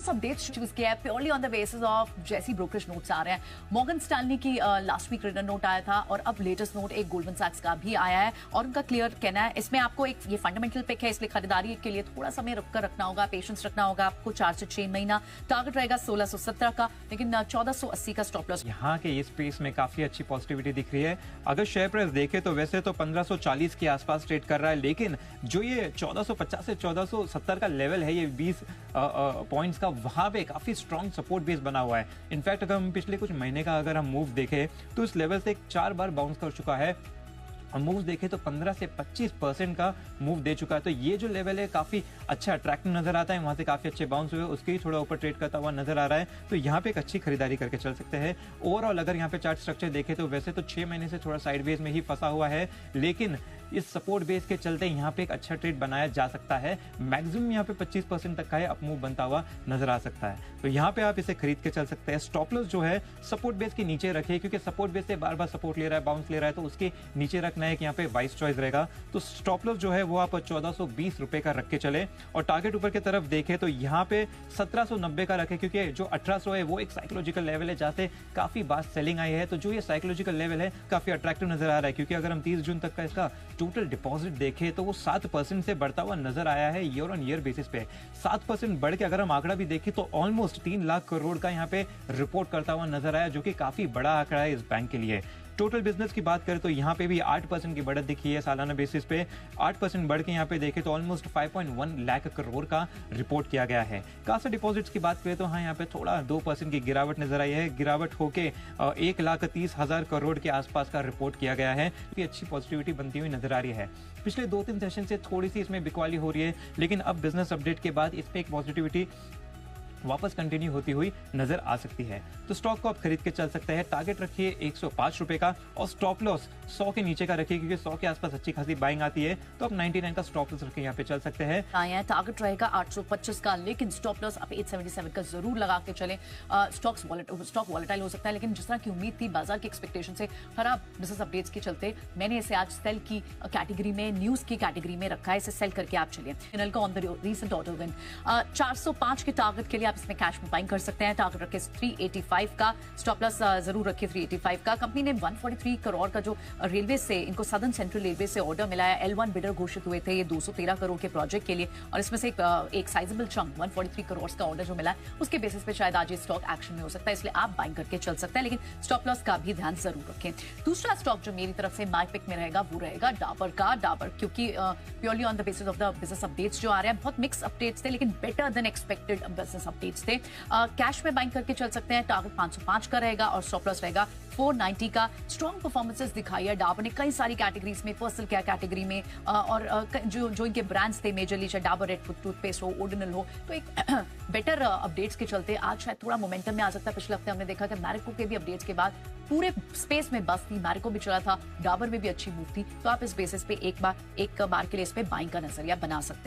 Business updates choose किया है purely on the basis of जैसी ब्रोकरेज नोट्स आ रहे हैं। मॉर्गन स्टैनली की लास्ट वीक रिटर्न नोट आया था और अब लेटेस्ट नोट एक गोल्डमैन सैक्स का भी आया है और उनका क्लियर कहना है इसमें आपको एक ये फंडामेंटल पिक है, इसलिए खरीदारी के लिए थोड़ा समय रुककर रखना होगा, पेशेंस रखना होगा आपको। 4 से 6 महीना टारगेट रहेगा 1617 का, लेकिन 1480 का स्टॉप लॉस। यहाँ के इस स्पेस में काफी अच्छी पॉजिटिविटी दिख रही है। अगर शेयर प्राइस देखे तो वैसे तो 1540 के आसपास ट्रेड कर रहा है, लेकिन जो ये 1450 से 1470 का लेवल है, ये 20 पॉइंट्स का, वहां पे काफी स्ट्रॉन्ग सपोर्ट बेस बना हुआ है। इनफैक्ट अगर हम पिछले कुछ महीने का अगर हम मूव देखें तो इस लेवल से 4 बार बाउंस कर चुका है और मूव देखें तो 15 से 25% का मूव दे चुका है। तो ये जो लेवल है काफी अच्छा अट्रैक्टिव नजर आता है, वहां से काफी अच्छे बाउंस हुए, उसके ही थोड़ा ऊपर ट्रेड करता हुआ नजर आ रहा है। तो यहाँ पे एक अच्छी खरीदारी करके चल सकते हैं। ओवरऑल अगर यहाँ पे चार्ट स्ट्रक्चर देखें तो वैसे तो 6 महीने से थोड़ा साइडवेज में ही फंसा हुआ है, लेकिन इस सपोर्ट बेस के चलते यहाँ पे एक अच्छा ट्रेड बनाया जा सकता है। मैक्सिमम यहाँ पे 25% तक का है, अप मूव बनता हुआ नजर आ सकता है। तो यहाँ पे आप इसे खरीद के चल सकते हैं। स्टॉप लॉस जो है सपोर्ट बेस के नीचे रखिए, क्योंकि सपोर्ट बेस से बार बार सपोर्ट ले रहा है, बाउंस ले रहा है, तो उसके नीचे रखना है कि यहाँ पे वाइस चॉइस रहेगा। तो स्टॉप लॉस जो है वो आप 1420 रुपए का रख के चले और टारगेट ऊपर की तरफ देखें तो यहाँ पे 1790 का रखे, क्योंकि जो 1800 है वो एक साइकोलॉजिकल लेवल है जहाँ से काफी बार सेलिंग आई है। तो जो ये साइकोलॉजिकल लेवल है काफी अट्रैक्टिव नजर आ रहा है, क्योंकि अगर हम 30 जून तक का इसका टोटल डिपॉजिट देखें तो वो 7% से बढ़ता हुआ नजर आया है ईयर ऑन ईयर बेसिस पे। 7% बढ़ के अगर हम आंकड़ा भी देखें तो ऑलमोस्ट 3 लाख करोड़ का यहाँ पे रिपोर्ट करता हुआ नजर आया, जो कि काफी बड़ा आंकड़ा है इस बैंक के लिए। टोटल बिजनेस की बात करें तो यहाँ पे भी 8% की बढ़त दिखी है सालाना बेसिस पे। 8% बढ़ के यहाँ पे देखें तो ऑलमोस्ट 5.1 लाख करोड़ का रिपोर्ट किया गया है। कासा डिपॉजिट्स की बात करें तो हाँ, यहाँ पे थोड़ा 2% की गिरावट नजर आई है। गिरावट होके 1,30,000 करोड़ के आसपास का रिपोर्ट किया गया है। तो अच्छी पॉजिटिविटी बनती हुई नजर आ रही है। पिछले 2-3 सेशन से थोड़ी सी इसमें बिकवाली हो रही है, लेकिन अब बिजनेस अपडेट के बाद इस पे एक पॉजिटिविटी वापस कंटिन्यू होती हुई नजर आ सकती है। तो स्टॉक को आप खरीद के चल सकते हैं। टारगेट रखिए 105 रुपए का और स्टॉप लॉस 100 के नीचे का रखिए, क्योंकि 100 के आसपास अच्छी खासी बाइंग आती है। तो आप 99 का स्टॉप लॉस रख यहाँ पे चल सकते हैं। टारगेट रहेगा 825 का, लेकिन स्टॉप लॉस आप 877 का जरूर लगा के चले। स्टॉक वॉलेटाइल हो सकता है, लेकिन जिस तरह की उम्मीद थी बाजार की एक्सपेक्टेशन से खराब बिजनेस अपडेट्स के चलते मैंने इसे आज सेल की कैटेगरी में, न्यूज की कैटेगरी में रखा है। इसे सेल करके आप चलिए। On the recent order win 405 के टारगेट के लिए आप इसमें कैश में बाइंग कर सकते हैं। टारगेट रखे 385 का, स्टॉप लॉस जरूर रखिए 385 का। कंपनी ने 143 करोड़ का जो रेलवे से, इनको सदर्न सेंट्रल रेलवे से ऑर्डर मिला है। L1 बिडर घोषित हुए थे ये 213 करोड़ के प्रोजेक्ट के लिए, और इसमें से एक साइजेबल चंक 143 करोड़ का ऑर्डर जो मिला है उसके बेसिस पे शायद आज ये स्टॉक एक्शन में हो सकता है, इसलिए आप बाइंग करके चल सकते हैं, लेकिन स्टॉप लॉस का भी ध्यान जरूर रखें। दूसरा स्टॉक जो मेरी तरफ से माय पिक में रहेगा वो रहेगा डाबर का। डाबर क्योंकि purely on the basis of the business updates जो आ रहे हैं, बहुत मिक्स अपडेट्स थे, लेकिन better than expected business updates थे। कैश में बाइंग करके चल सकते हैं। टारगेट 505 का रहेगा और स्टॉप लॉस रहेगा 490 का। स्ट्रॉन्ग परफॉर्मेंसेस दिखाई है डाबर ने कई सारी कैटेगरीज में, पर्सनल केयर कैटेगरी में, और जो इनके ब्रांड्स थे मेजरली, चाहे डाबर रेड टूथपेस्ट हो, ओडोनिल हो, तो एक बेटर अपडेट्स के चलते आज शायद थोड़ा मोमेंटम में आ सकता है। पिछले हफ्ते हमने देखा कि मैरिको के भी अपडेट्स के बाद पूरे स्पेस में बस थी, मैरिको भी चला था, डाबर में भी अच्छी मूव थी। तो आप इस बेसिस पे एक बार के लिए इस पे बाइंग का नजरिया बना सकते हैं।